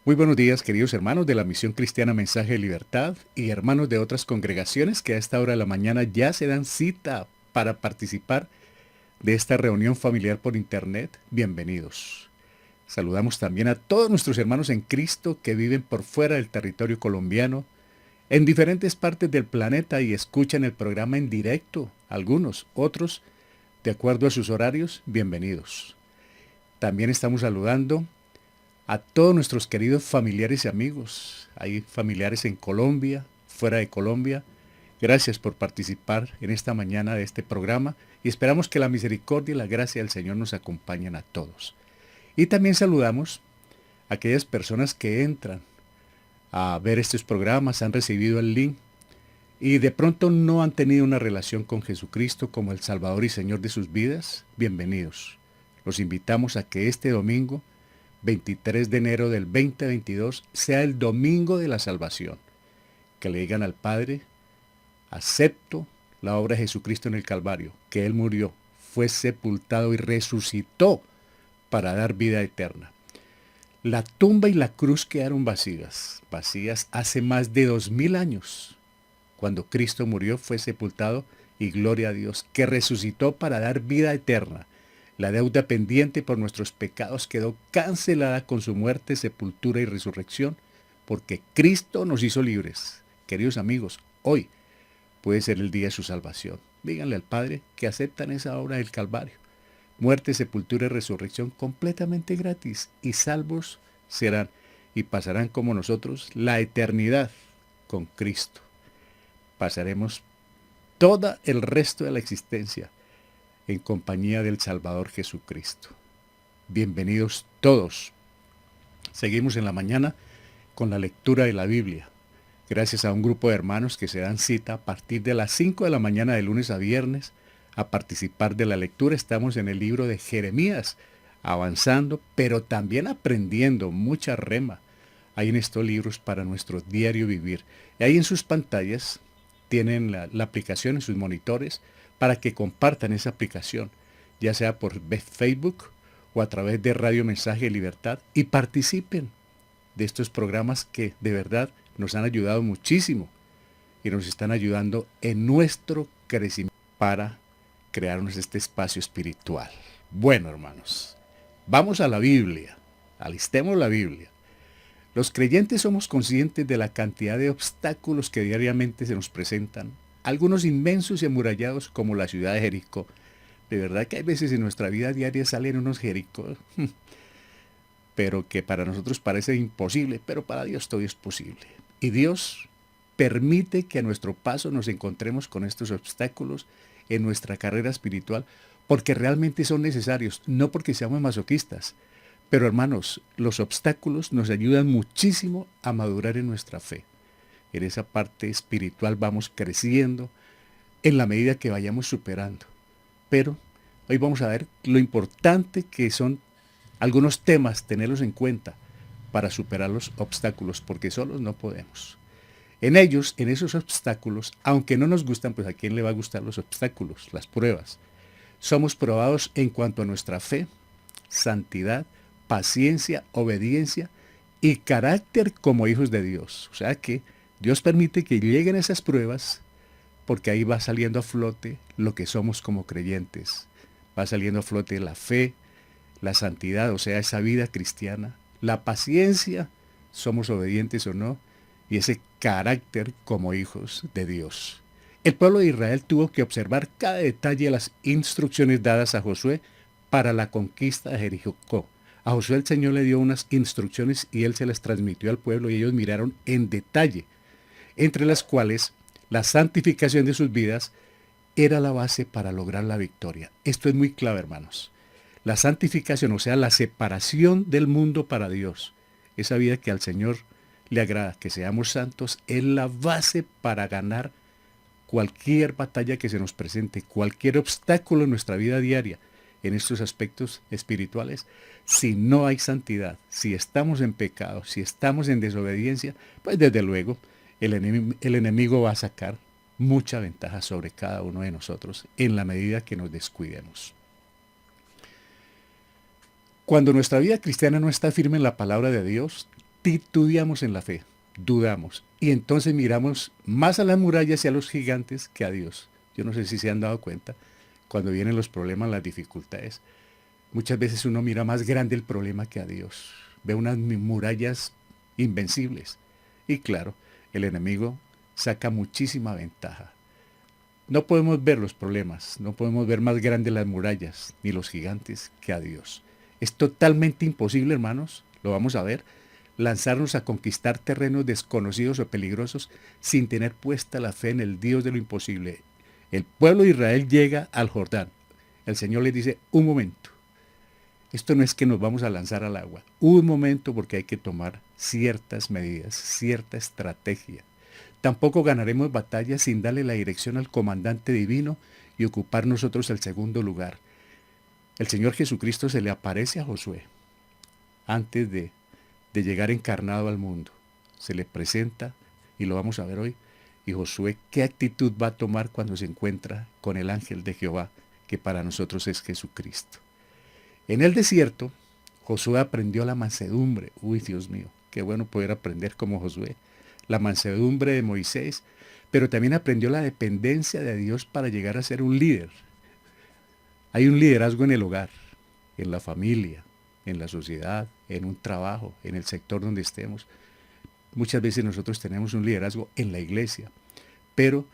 Muy buenos días, queridos hermanos de la Misión Cristiana Mensaje de Libertad y hermanos de otras congregaciones que a esta hora de la mañana ya se dan cita para participar de esta reunión familiar por internet. Bienvenidos. Saludamos también a todos nuestros hermanos en Cristo que viven por fuera del territorio colombiano, en diferentes partes del planeta y escuchan el programa en directo. Algunos, otros, de acuerdo a sus horarios, bienvenidos. También estamos saludando a todos nuestros queridos familiares y amigos. Hay familiares en Colombia, fuera de Colombia. Gracias por participar en esta mañana de este programa y esperamos que la misericordia y la gracia del Señor nos acompañen a todos. Y también saludamos a aquellas personas que entran a ver estos programas, han recibido el link y de pronto no han tenido una relación con Jesucristo como el Salvador y Señor de sus vidas. Bienvenidos. Los invitamos a que este domingo 23 de enero del 2022 sea el domingo de la salvación. Que le digan al Padre: acepto la obra de Jesucristo en el Calvario, que Él murió, fue sepultado y resucitó para dar vida eterna. La tumba y la cruz quedaron vacías hace más de 2000 años. Cuando Cristo murió, fue sepultado y gloria a Dios, que resucitó para dar vida eterna. La deuda pendiente por nuestros pecados quedó cancelada con su muerte, sepultura y resurrección, porque Cristo nos hizo libres. Queridos amigos, hoy puede ser el día de su salvación. Díganle al Padre que aceptan esa obra del Calvario. Muerte, sepultura y resurrección completamente gratis, y salvos serán y pasarán como nosotros la eternidad con Cristo. Pasaremos todo el resto de la existencia en compañía del Salvador Jesucristo. Bienvenidos todos. Seguimos en la mañana con la lectura de la Biblia. Gracias a un grupo de hermanos que se dan cita a partir de las 5 de la mañana de lunes a viernes a participar de la lectura. Estamos en el libro de Jeremías, avanzando, pero también aprendiendo mucha rema. Hay en estos libros para nuestro diario vivir. Y ahí en sus pantallas tienen la aplicación, en sus monitores, para que compartan esa aplicación, ya sea por Facebook o a través de Radio Mensaje de Libertad, y participen de estos programas que de verdad nos han ayudado muchísimo y nos están ayudando en nuestro crecimiento para crearnos este espacio espiritual. Bueno, hermanos, vamos a la Biblia, alistemos la Biblia. Los creyentes somos conscientes de la cantidad de obstáculos que diariamente se nos presentan, algunos inmensos y amurallados como la ciudad de Jericó. De verdad que hay veces en nuestra vida diaria salen unos Jericó, pero que para nosotros parece imposible, pero para Dios todo es posible. Y Dios permite que a nuestro paso nos encontremos con estos obstáculos en nuestra carrera espiritual, porque realmente son necesarios, no porque seamos masoquistas. Pero hermanos, los obstáculos nos ayudan muchísimo a madurar en nuestra fe. En esa parte espiritual vamos creciendo en la medida que vayamos superando. Pero hoy vamos a ver lo importante que son algunos temas, tenerlos en cuenta para superar los obstáculos, porque solos no podemos. En ellos, en esos obstáculos, aunque no nos gustan, pues a quién le va a gustar los obstáculos, las pruebas. Somos probados en cuanto a nuestra fe, santidad, paciencia, obediencia y carácter como hijos de Dios. O sea que Dios permite que lleguen esas pruebas porque ahí va saliendo a flote lo que somos como creyentes. Va saliendo a flote la fe, la santidad, o sea, esa vida cristiana, la paciencia, somos obedientes o no, y ese carácter como hijos de Dios. El pueblo de Israel tuvo que observar cada detalle de las instrucciones dadas a Josué para la conquista de Jericó. A Josué el Señor le dio unas instrucciones y él se las transmitió al pueblo y ellos miraron en detalle, entre las cuales la santificación de sus vidas era la base para lograr la victoria. Esto es muy clave, hermanos. La santificación, o sea, la separación del mundo para Dios, esa vida que al Señor le agrada, que seamos santos, es la base para ganar cualquier batalla que se nos presente, cualquier obstáculo en nuestra vida diaria, en estos aspectos espirituales. Si no hay santidad, si estamos en pecado, si estamos en desobediencia, pues desde luego el enemigo va a sacar mucha ventaja sobre cada uno de nosotros en la medida que nos descuidemos. Cuando nuestra vida cristiana no está firme en la palabra de Dios, titubeamos en la fe, dudamos. Y entonces miramos más a las murallas y a los gigantes que a Dios. Yo no sé si se han dado cuenta, cuando vienen los problemas, las dificultades. Muchas veces uno mira más grande el problema que a Dios. Ve unas murallas invencibles. Y claro, el enemigo saca muchísima ventaja. No podemos ver los problemas, no podemos ver más grandes las murallas ni los gigantes que a Dios. Es totalmente imposible, hermanos, lo vamos a ver, lanzarnos a conquistar terrenos desconocidos o peligrosos sin tener puesta la fe en el Dios de lo imposible. El pueblo de Israel llega al Jordán. El Señor les dice, un momento. Esto no es que nos vamos a lanzar al agua. Un momento, porque hay que tomar ciertas medidas, cierta estrategia. Tampoco ganaremos batallas sin darle la dirección al comandante divino y ocupar nosotros el segundo lugar. El Señor Jesucristo se le aparece a Josué antes de llegar encarnado al mundo. Se le presenta, y lo vamos a ver hoy, y Josué, ¿qué actitud va a tomar cuando se encuentra con el ángel de Jehová, que para nosotros es Jesucristo? En el desierto, Josué aprendió la mansedumbre. Uy, Dios mío, qué bueno poder aprender como Josué. La mansedumbre de Moisés, pero también aprendió la dependencia de Dios para llegar a ser un líder. Hay un liderazgo en el hogar, en la familia, en la sociedad, en un trabajo, en el sector donde estemos. Muchas veces nosotros tenemos un liderazgo en la iglesia, pero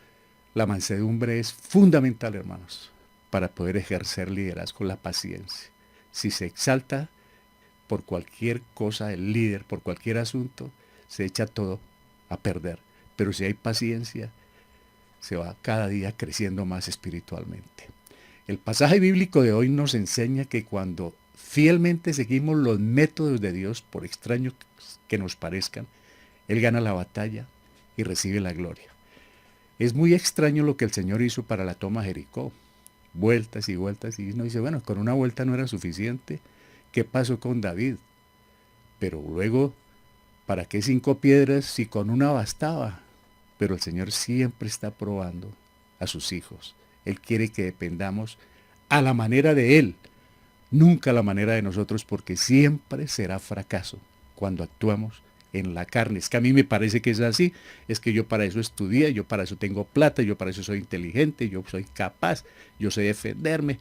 la mansedumbre es fundamental, hermanos, para poder ejercer liderazgo, la paciencia. Si se exalta por cualquier cosa el líder, por cualquier asunto, se echa todo a perder. Pero si hay paciencia, se va cada día creciendo más espiritualmente. El pasaje bíblico de hoy nos enseña que cuando fielmente seguimos los métodos de Dios, por extraños que nos parezcan, Él gana la batalla y recibe la gloria. Es muy extraño lo que el Señor hizo para la toma de Jericó. Vueltas y vueltas, y uno dice, bueno, con una vuelta no era suficiente. ¿Qué pasó con David? Pero luego, ¿para qué 5 piedras si con una bastaba? Pero el Señor siempre está probando a sus hijos. Él quiere que dependamos a la manera de Él, nunca a la manera de nosotros, porque siempre será fracaso cuando actuamos en la carne. Es que a mí me parece que es así, es que yo para eso estudié, yo para eso tengo plata, yo para eso soy inteligente, yo soy capaz, yo sé defenderme.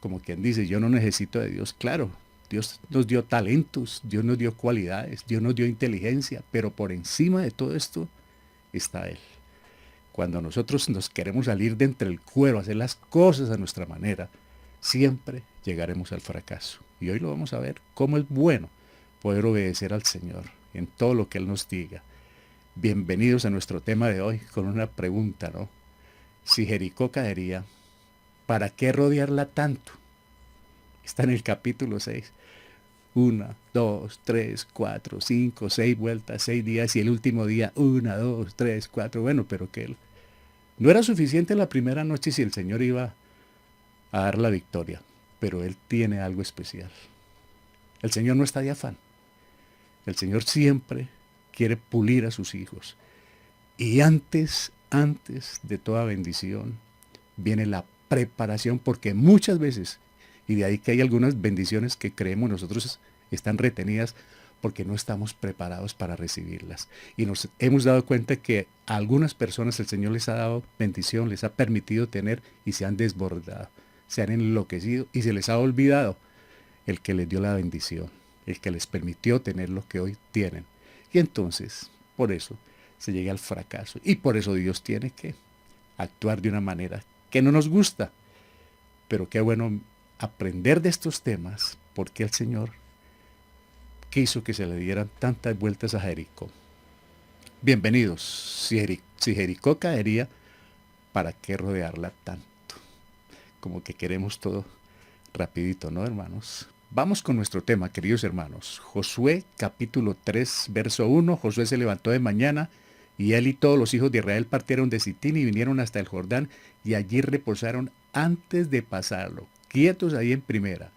Como quien dice, yo no necesito de Dios. Claro, Dios nos dio talentos, Dios nos dio cualidades, Dios nos dio inteligencia, pero por encima de todo esto está Él. Cuando nosotros nos queremos salir de entre el cuero, hacer las cosas a nuestra manera, siempre llegaremos al fracaso. Y hoy lo vamos a ver, cómo es bueno poder obedecer al Señor en todo lo que Él nos diga. Bienvenidos a nuestro tema de hoy con una pregunta, ¿no? Si Jericó caería, ¿para qué rodearla tanto? Está en el capítulo 6. 1, 2, 3, 4, 5, 6 vueltas, 6 días y el último día 1, 2, 3, 4. Bueno, pero que no era suficiente la primera noche si el Señor iba a dar la victoria, pero Él tiene algo especial. El Señor no está de afán. El Señor siempre quiere pulir a sus hijos. Y antes de toda bendición, viene la preparación, porque muchas veces, y de ahí que hay algunas bendiciones que creemos nosotros están retenidas porque no estamos preparados para recibirlas. Y nos hemos dado cuenta que a algunas personas el Señor les ha dado bendición, les ha permitido tener y se han desbordado, se han enloquecido y se les ha olvidado el que les dio la bendición, el que les permitió tener lo que hoy tienen. Y entonces, por eso, se llega al fracaso. Y por eso Dios tiene que actuar de una manera que no nos gusta. Pero qué bueno aprender de estos temas, porque el Señor quiso que se le dieran tantas vueltas a Jericó. Bienvenidos. Si Jericó caería, ¿para qué rodearla tanto? Como que queremos todo rapidito, ¿no, hermanos? Vamos con nuestro tema, queridos hermanos. Josué capítulo 3, verso 1. Josué se levantó de mañana y él y todos los hijos de Israel partieron de Sitín y vinieron hasta el Jordán y allí reposaron antes de pasarlo, quietos ahí en primera.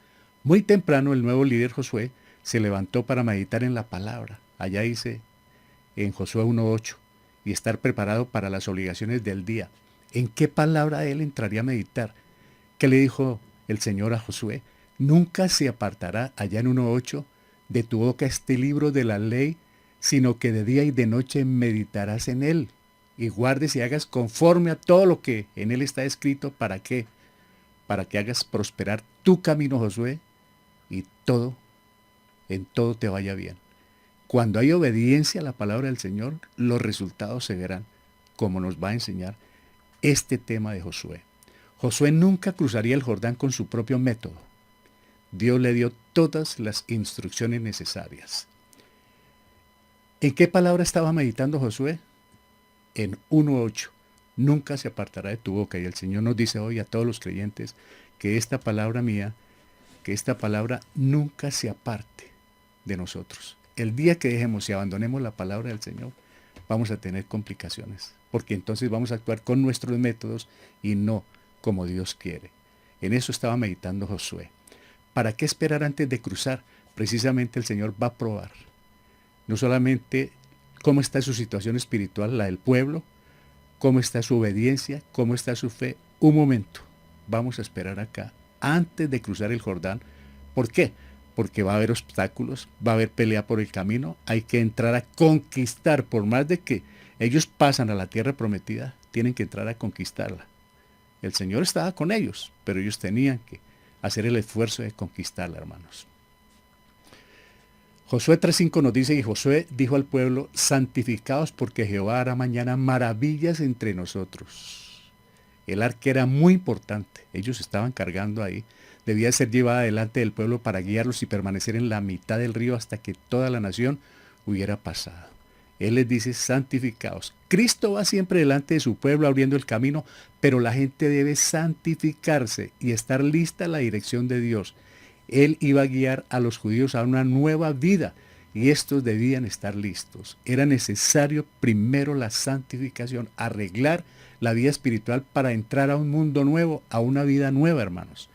Muy temprano el nuevo líder Josué se levantó para meditar en la palabra. Allá dice en Josué 1:8 y estar preparado para las obligaciones del día. ¿En qué palabra él entraría a meditar? ¿Qué le dijo el Señor a Josué? Nunca se apartará, allá en 1:8, de tu boca este libro de la ley sino que de día y de noche meditarás en él, y guardes y hagas conforme a todo lo que en él está escrito. ¿Para qué? Para que hagas prosperar tu camino, Josué, y en todo te vaya bien. Cuando hay obediencia a la palabra del Señor, los resultados se verán, como nos va a enseñar este tema de Josué. Josué nunca cruzaría el Jordán con su propio método. Dios le dio todas las instrucciones necesarias. ¿En qué palabra estaba meditando Josué? En 1:8. Nunca se apartará de tu boca. Y el Señor nos dice hoy a todos los creyentes que esta palabra mía, que esta palabra nunca se aparte de nosotros. El día que dejemos y abandonemos la palabra del Señor, vamos a tener complicaciones, porque entonces vamos a actuar con nuestros métodos y no como Dios quiere. En eso estaba meditando Josué. ¿Para qué esperar antes de cruzar? Precisamente el Señor va a probar no solamente cómo está su situación espiritual, la del pueblo, cómo está su obediencia, cómo está su fe. Un momento, vamos a esperar acá, antes de cruzar el Jordán. ¿Por qué? Porque va a haber obstáculos, va a haber pelea por el camino, hay que entrar a conquistar, por más de que ellos pasan a la tierra prometida, tienen que entrar a conquistarla. El Señor estaba con ellos, pero ellos tenían que hacer el esfuerzo de conquistarla, hermanos. Josué 3:5 nos dice, y Josué dijo al pueblo, santificaos porque Jehová hará mañana maravillas entre nosotros. El arca era muy importante, ellos estaban cargando ahí, debía ser llevada delante del pueblo para guiarlos y permanecer en la mitad del río hasta que toda la nación hubiera pasado. Él les dice, santificaos. Cristo va siempre delante de su pueblo abriendo el camino, pero la gente debe santificarse y estar lista a la dirección de Dios. Él iba a guiar a los judíos a una nueva vida y estos debían estar listos. Era necesario primero la santificación, arreglar la vida espiritual para entrar a un mundo nuevo, a una vida nueva, hermanos.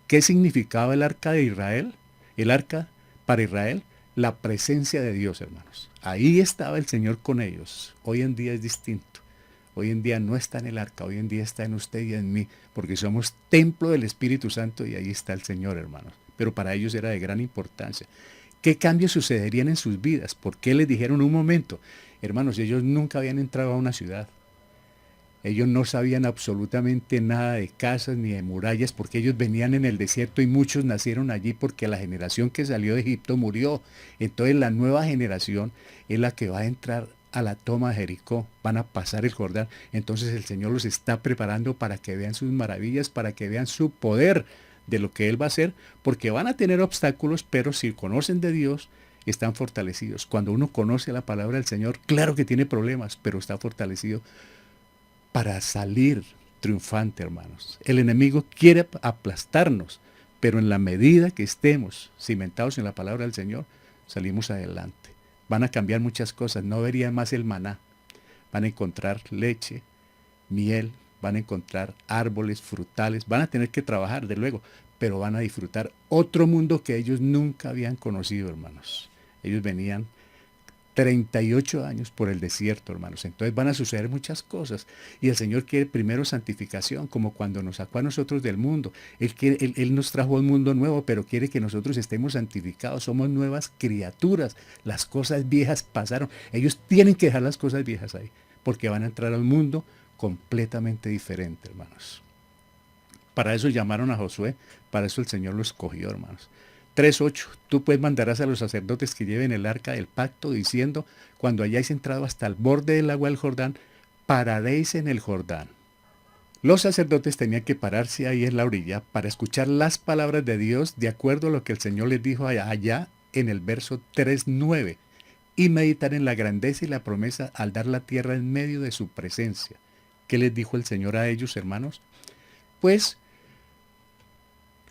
¿Qué significaba el arca de Israel? El arca para Israel, la presencia de Dios, hermanos. Ahí estaba el Señor con ellos. Hoy en día es distinto. Hoy en día no está en el arca, hoy en día está en usted y en mí, porque somos templo del Espíritu Santo y ahí está el Señor, hermanos. Pero para ellos era de gran importancia. ¿Qué cambios sucederían en sus vidas? ¿Por qué les dijeron un momento? Hermanos, ellos nunca habían entrado a una ciudad. Ellos no sabían absolutamente nada de casas ni de murallas porque ellos venían en el desierto y muchos nacieron allí porque la generación que salió de Egipto murió. Entonces la nueva generación es la que va a entrar a la toma de Jericó, van a pasar el Jordán. Entonces el Señor los está preparando para que vean sus maravillas, para que vean su poder de lo que Él va a hacer, porque van a tener obstáculos, pero si conocen de Dios, están fortalecidos. Cuando uno conoce la palabra del Señor, claro que tiene problemas, pero está fortalecido para salir triunfante, hermanos. El enemigo quiere aplastarnos, pero en la medida que estemos cimentados en la palabra del Señor, salimos adelante. Van a cambiar muchas cosas, no verían más el maná. Van a encontrar leche, miel, van a encontrar árboles, frutales, van a tener que trabajar, de luego, pero van a disfrutar otro mundo que ellos nunca habían conocido, hermanos. Ellos venían 38 años por el desierto, hermanos. Entonces van a suceder muchas cosas. Y el Señor quiere primero santificación, como cuando nos sacó a nosotros del mundo. Él nos trajo a un mundo nuevo, pero quiere que nosotros estemos santificados. Somos nuevas criaturas. Las cosas viejas pasaron. Ellos tienen que dejar las cosas viejas ahí, porque van a entrar a un mundo completamente diferente, hermanos. Para eso llamaron a Josué, para eso el Señor lo escogió, hermanos. 3:8. Tú pues mandarás a los sacerdotes que lleven el arca del pacto, diciendo, cuando hayáis entrado hasta el borde del agua del Jordán, pararéis en el Jordán. Los sacerdotes tenían que pararse ahí en la orilla para escuchar las palabras de Dios de acuerdo a lo que el Señor les dijo allá en el verso 3:9 y meditar en la grandeza y la promesa al dar la tierra en medio de su presencia. ¿Qué les dijo el Señor a ellos, hermanos? Pues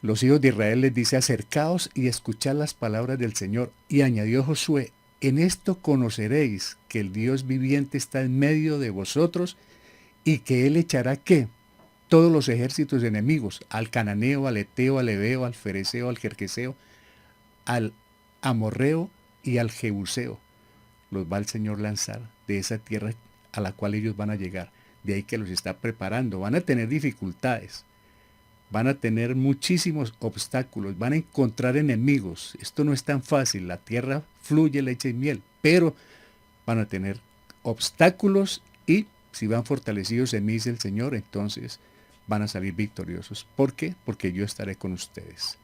los hijos de Israel les dice, acercaos y escuchad las palabras del Señor. Y añadió Josué, en esto conoceréis que el Dios viviente está en medio de vosotros y que Él echará, ¿qué? Todos los ejércitos enemigos, al cananeo, al eteo, al heveo, al fereceo, al jerjeseo, al amorreo y al jebuseo. Los va el Señor lanzar de esa tierra a la cual ellos van a llegar. De ahí que los está preparando. Van a tener dificultades. Van a tener muchísimos obstáculos, van a encontrar enemigos. Esto no es tan fácil, la tierra fluye leche y miel, pero van a tener obstáculos y si van fortalecidos en mí, dice el Señor, entonces van a salir victoriosos. ¿Por qué? Porque yo estaré con ustedes.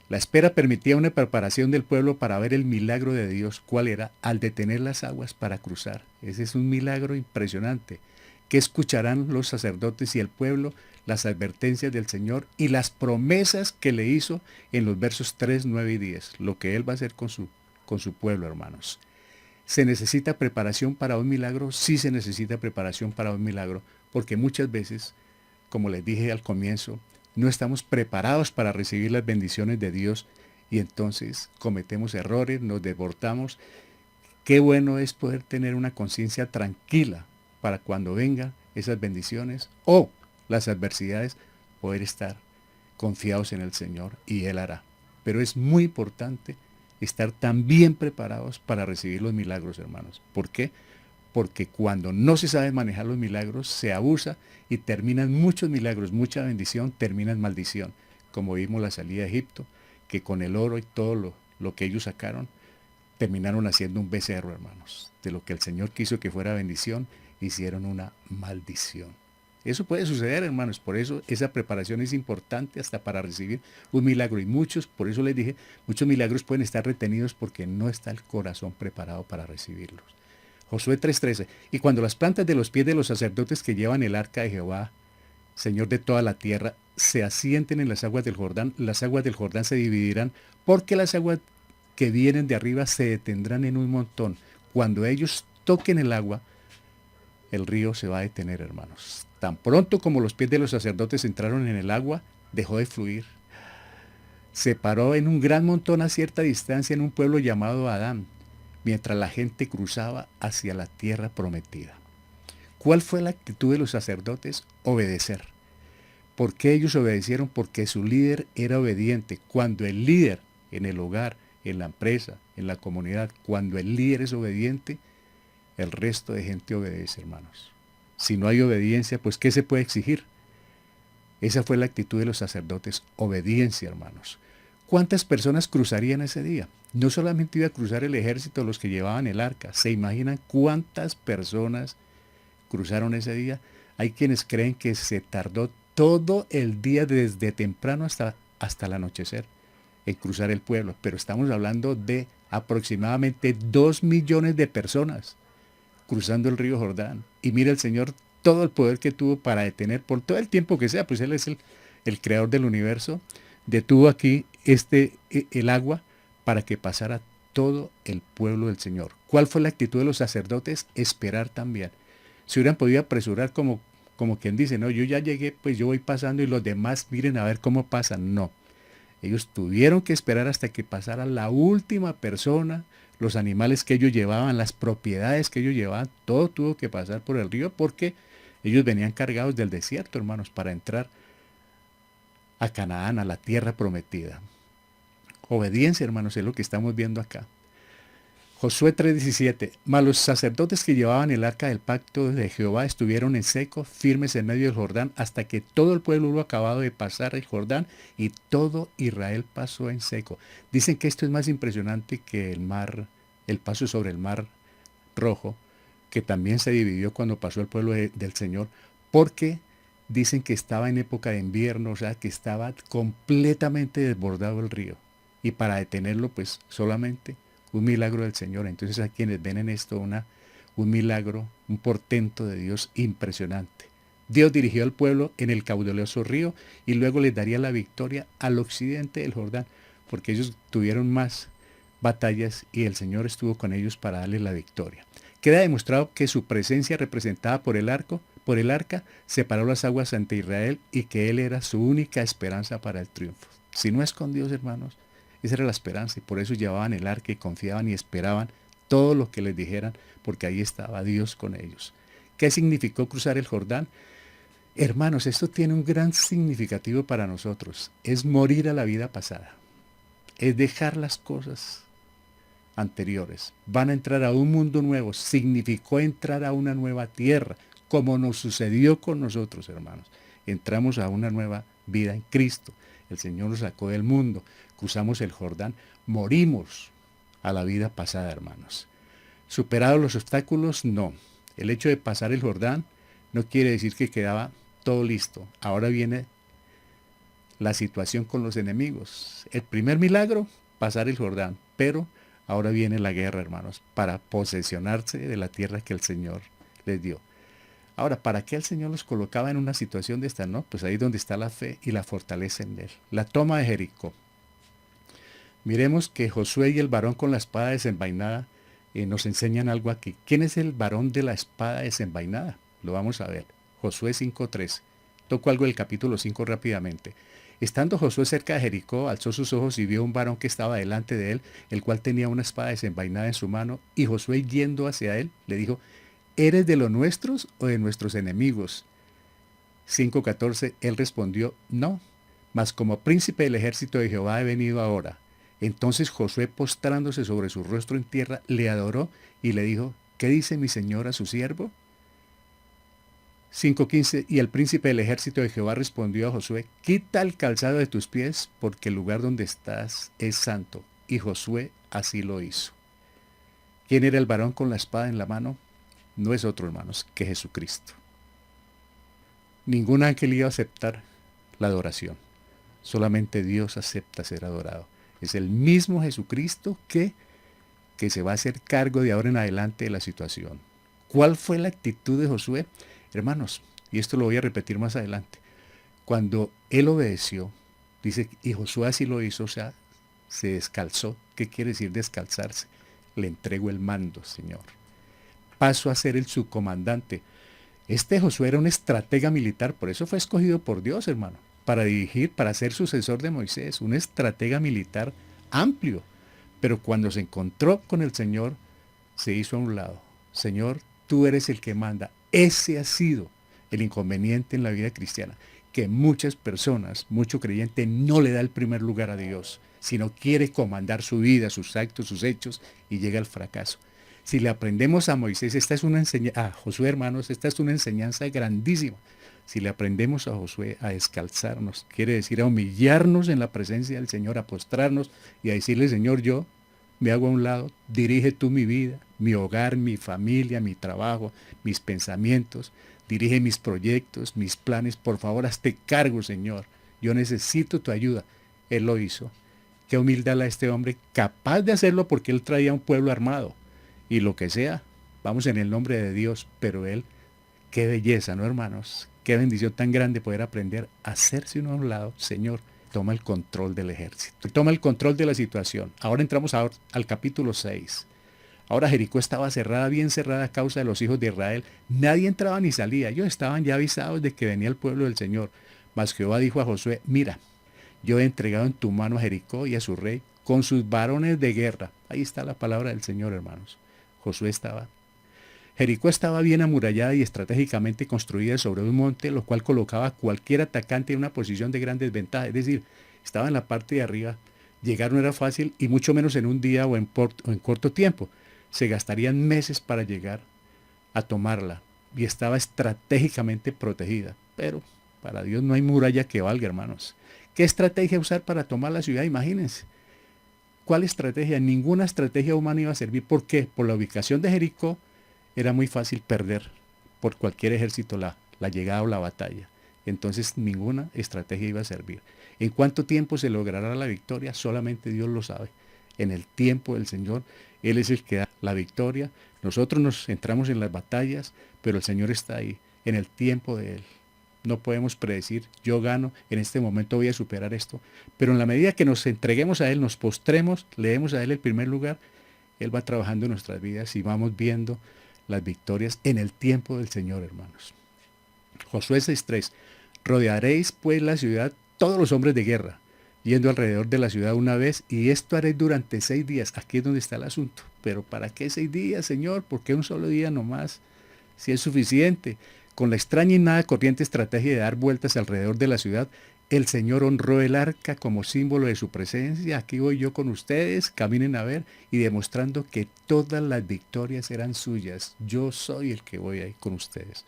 La espera permitía una preparación del pueblo para ver el milagro de Dios. ¿Cuál era? Al detener las aguas para cruzar. Ese es un milagro impresionante. ¿Qué escucharán los sacerdotes y el pueblo? Las advertencias del Señor y las promesas que le hizo en los versos 3, 9 y 10. Lo que Él va a hacer con su pueblo, hermanos. ¿Se necesita preparación para un milagro? Sí se necesita preparación para un milagro, porque muchas veces, como les dije al comienzo, no estamos preparados para recibir las bendiciones de Dios y entonces cometemos errores, nos desbordamos. Qué bueno es poder tener una conciencia tranquila para cuando vengan esas bendiciones o las adversidades, poder estar confiados en el Señor y Él hará. Pero es muy importante estar tan bien preparados para recibir los milagros, hermanos. ¿Por qué? Porque cuando no se sabe manejar los milagros, se abusa y terminan muchos milagros, mucha bendición, termina en maldición. Como vimos la salida de Egipto, que con el oro y todo lo que ellos sacaron, terminaron haciendo un becerro, hermanos. De lo que el Señor quiso que fuera bendición, hicieron una maldición. Eso puede suceder, hermanos. Por eso esa preparación es importante hasta para recibir un milagro. Y muchos, por eso les dije, muchos milagros pueden estar retenidos porque no está el corazón preparado para recibirlos. Josué 3:13. Y cuando las plantas de los pies de los sacerdotes que llevan el arca de Jehová, Señor de toda la tierra, se asienten en las aguas del Jordán se dividirán, porque las aguas que vienen de arriba se detendrán en un montón. Cuando ellos toquen el agua, el río se va a detener, hermanos. Tan pronto como los pies de los sacerdotes entraron en el agua, dejó de fluir. Se paró en un gran montón a cierta distancia en un pueblo llamado Adán, mientras la gente cruzaba hacia la tierra prometida. ¿Cuál fue la actitud de los sacerdotes? Obedecer. ¿Por qué ellos obedecieron? Porque su líder era obediente. Cuando el líder en el hogar, en la empresa, en la comunidad, cuando el líder es obediente, el resto de gente obedece, hermanos. Si no hay obediencia, pues ¿qué se puede exigir? Esa fue la actitud de los sacerdotes, obediencia, hermanos. ¿Cuántas personas cruzarían ese día? No solamente iba a cruzar el ejército, los que llevaban el arca. ¿Se imaginan cuántas personas cruzaron ese día? Hay quienes creen que se tardó todo el día desde temprano hasta el anochecer en cruzar el pueblo. Pero estamos hablando de aproximadamente 2 millones de personas cruzando el río Jordán. Y mira el Señor todo el poder que tuvo para detener por todo el tiempo que sea, pues Él es el creador del universo, detuvo aquí el agua para que pasara todo el pueblo del Señor. ¿Cuál fue la actitud de los sacerdotes? Esperar también. Se hubieran podido apresurar como quien dice, no, yo ya llegué, pues yo voy pasando y los demás miren a ver cómo pasan. No. Ellos tuvieron que esperar hasta que pasara la última persona, los animales que ellos llevaban, las propiedades que ellos llevaban, todo tuvo que pasar por el río porque ellos venían cargados del desierto, hermanos, para entrar a Canaán, a la tierra prometida. Obediencia, hermanos, es lo que estamos viendo acá. Josué 3:17. Mas los sacerdotes que llevaban el arca del pacto de Jehová estuvieron en seco, firmes en medio del Jordán, hasta que todo el pueblo hubo acabado de pasar el Jordán y todo Israel pasó en seco. Dicen que esto es más impresionante que el paso sobre el mar rojo, que también se dividió cuando pasó el pueblo del Señor, porque dicen que estaba en época de invierno, o sea, que estaba completamente desbordado el río. Y para detenerlo, pues solamente un milagro del Señor. Entonces a quienes ven en esto un milagro, un portento de Dios impresionante. Dios dirigió al pueblo en el caudaloso río y luego les daría la victoria al occidente del Jordán, porque ellos tuvieron más batallas y el Señor estuvo con ellos para darles la victoria. Queda demostrado que su presencia representada por el arca, separó las aguas ante Israel y que Él era su única esperanza para el triunfo. Si no es con Dios, hermanos, esa era la esperanza y por eso llevaban el arca y confiaban y esperaban todo lo que les dijeran, porque ahí estaba Dios con ellos. ¿Qué significó cruzar el Jordán? Hermanos, esto tiene un gran significativo para nosotros. Es morir a la vida pasada. Es dejar las cosas anteriores. Van a entrar a un mundo nuevo. Significó entrar a una nueva tierra, como nos sucedió con nosotros, hermanos. Entramos a una nueva vida en Cristo. El Señor nos sacó del mundo. Cruzamos el Jordán. Morimos a la vida pasada, hermanos. Superados los obstáculos, no. El hecho de pasar el Jordán no quiere decir que quedaba todo listo. Ahora viene la situación con los enemigos. El primer milagro, pasar el Jordán, pero ahora viene la guerra, hermanos, para posesionarse de la tierra que el Señor les dio. Ahora, ¿para qué el Señor los colocaba en una situación de esta? No, pues ahí es donde está la fe y la fortaleza en Él. La toma de Jericó. Miremos que Josué y el varón con la espada desenvainada nos enseñan algo aquí. ¿Quién es el varón de la espada desenvainada? Lo vamos a ver. Josué 5:13. Toco algo del capítulo 5 rápidamente. Estando Josué cerca de Jericó, alzó sus ojos y vio un varón que estaba delante de él, el cual tenía una espada desenvainada en su mano, y Josué yendo hacia él, le dijo, ¿eres de los nuestros o de nuestros enemigos? 5:14. Él respondió, no, mas como príncipe del ejército de Jehová he venido ahora. Entonces Josué, postrándose sobre su rostro en tierra, le adoró y le dijo, ¿qué dice mi señor a su siervo? 5:15. Y el príncipe del ejército de Jehová respondió a Josué, quita el calzado de tus pies, porque el lugar donde estás es santo. Y Josué así lo hizo. ¿Quién era el varón con la espada en la mano? No es otro, hermanos, que Jesucristo. Ningún ángel iba a aceptar la adoración. Solamente Dios acepta ser adorado. Es el mismo Jesucristo que se va a hacer cargo de ahora en adelante de la situación. ¿Cuál fue la actitud de Josué? Hermanos, y esto lo voy a repetir más adelante. Cuando él obedeció, dice, y Josué así lo hizo, o sea, se descalzó. ¿Qué quiere decir descalzarse? Le entrego el mando, Señor. Paso a ser el subcomandante. Este Josué era un estratega militar, por eso fue escogido por Dios, hermano, para dirigir, para ser sucesor de Moisés, un estratega militar amplio. Pero cuando se encontró con el Señor, se hizo a un lado. Señor, tú eres el que manda. Ese ha sido el inconveniente en la vida cristiana, que muchas personas, mucho creyente, no le da el primer lugar a Dios, sino quiere comandar su vida, sus actos, sus hechos, y llega al fracaso. Si le aprendemos a Moisés, esta es una enseñanza, a Josué, hermanos, esta es una enseñanza grandísima. Si le aprendemos a Josué a descalzarnos, quiere decir a humillarnos en la presencia del Señor, a postrarnos y a decirle, Señor, yo me hago a un lado, dirige tú mi vida, mi hogar, mi familia, mi trabajo, mis pensamientos, dirige mis proyectos, mis planes, por favor, hazte cargo, Señor. Yo necesito tu ayuda. Él lo hizo. Qué humildad a este hombre, capaz de hacerlo porque él traía un pueblo armado. Y lo que sea, vamos en el nombre de Dios, pero él, qué belleza, ¿no, hermanos? Qué bendición tan grande poder aprender a hacerse uno a un lado. Señor, toma el control del ejército, toma el control de la situación. Ahora entramos al capítulo 6. Ahora Jericó estaba cerrada, bien cerrada a causa de los hijos de Israel. Nadie entraba ni salía. Ellos estaban ya avisados de que venía el pueblo del Señor. Mas Jehová dijo a Josué, mira, yo he entregado en tu mano a Jericó y a su rey con sus varones de guerra. Ahí está la palabra del Señor, hermanos. Jericó estaba bien amurallada y estratégicamente construida sobre un monte, lo cual colocaba a cualquier atacante en una posición de gran desventaja. Es decir, estaba en la parte de arriba. Llegar no era fácil y mucho menos en un día o en corto tiempo. Se gastarían meses para llegar a tomarla y estaba estratégicamente protegida. Pero para Dios no hay muralla que valga, hermanos. ¿Qué estrategia usar para tomar la ciudad? Imagínense. ¿Cuál estrategia? Ninguna estrategia humana iba a servir. ¿Por qué? Por la ubicación de Jericó era muy fácil perder por cualquier ejército la llegada o la batalla. Entonces ninguna estrategia iba a servir. ¿En cuánto tiempo se logrará la victoria? Solamente Dios lo sabe. En el tiempo del Señor, Él es el que da la victoria. Nosotros nos centramos en las batallas, pero el Señor está ahí, en el tiempo de Él. No podemos predecir, yo gano, en este momento voy a superar esto. Pero en la medida que nos entreguemos a Él, nos postremos, le demos a Él el primer lugar, Él va trabajando en nuestras vidas y vamos viendo las victorias en el tiempo del Señor, hermanos. Josué 6:3. Rodearéis pues la ciudad todos los hombres de guerra, yendo alrededor de la ciudad una vez, y esto haréis durante 6 días. Aquí es donde está el asunto. Pero ¿para qué 6 días, Señor? ¿Por qué un solo día nomás? Si es suficiente. Con la extraña y nada corriente estrategia de dar vueltas alrededor de la ciudad, el Señor honró el arca como símbolo de su presencia. Aquí voy yo con ustedes, caminen a ver, y demostrando que todas las victorias eran suyas. Yo soy el que voy ahí con ustedes.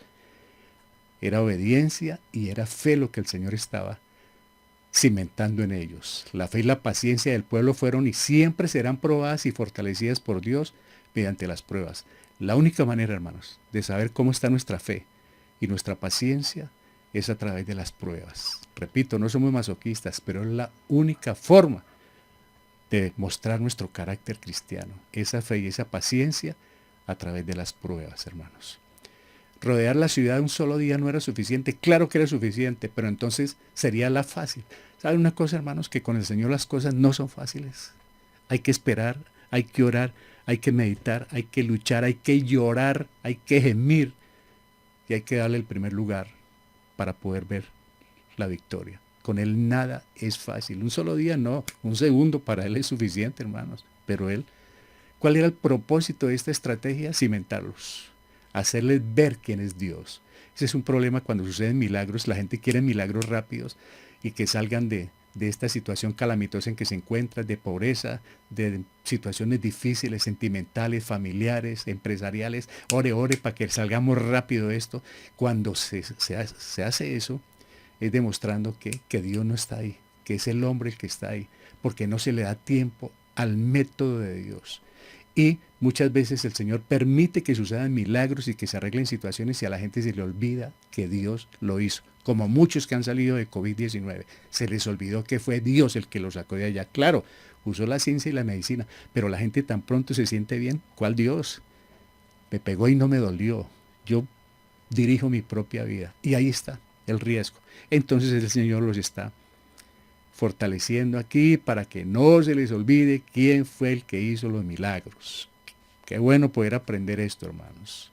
Era obediencia y era fe lo que el Señor estaba cimentando en ellos. La fe y la paciencia del pueblo fueron y siempre serán probadas y fortalecidas por Dios mediante las pruebas. La única manera, hermanos, de saber cómo está nuestra fe y nuestra paciencia es a través de las pruebas. Repito, no somos masoquistas, pero es la única forma de mostrar nuestro carácter cristiano, esa fe y esa paciencia a través de las pruebas, hermanos. Rodear la ciudad un solo día no era suficiente, claro que era suficiente, pero entonces sería la fácil. ¿Saben una cosa, hermanos? Que con el Señor las cosas no son fáciles. Hay que esperar, hay que orar, hay que meditar, hay que luchar, hay que llorar, hay que gemir y hay que darle el primer lugar para poder ver la victoria. Con Él nada es fácil. Un solo día no, un segundo para Él es suficiente, hermanos. Pero Él, ¿cuál era el propósito de esta estrategia? Cimentarlos, hacerles ver quién es Dios. Ese es un problema cuando suceden milagros. La gente quiere milagros rápidos y que salgan de esta situación calamitosa en que se encuentran, de pobreza, de situaciones difíciles, sentimentales, familiares, empresariales. Ore, ore para que salgamos rápido de esto. Cuando se hace eso, es demostrando que Dios no está ahí, que es el hombre el que está ahí, porque no se le da tiempo al método de Dios. Y muchas veces el Señor permite que sucedan milagros y que se arreglen situaciones y a la gente se le olvida que Dios lo hizo. Como muchos que han salido de COVID-19, se les olvidó que fue Dios el que lo sacó de allá. Claro, usó la ciencia y la medicina, pero la gente tan pronto se siente bien. ¿Cuál Dios? Me pegó y no me dolió. Yo dirijo mi propia vida. Y ahí está el riesgo. Entonces el Señor los está fortaleciendo aquí para que no se les olvide quién fue el que hizo los milagros. Qué bueno poder aprender esto, hermanos.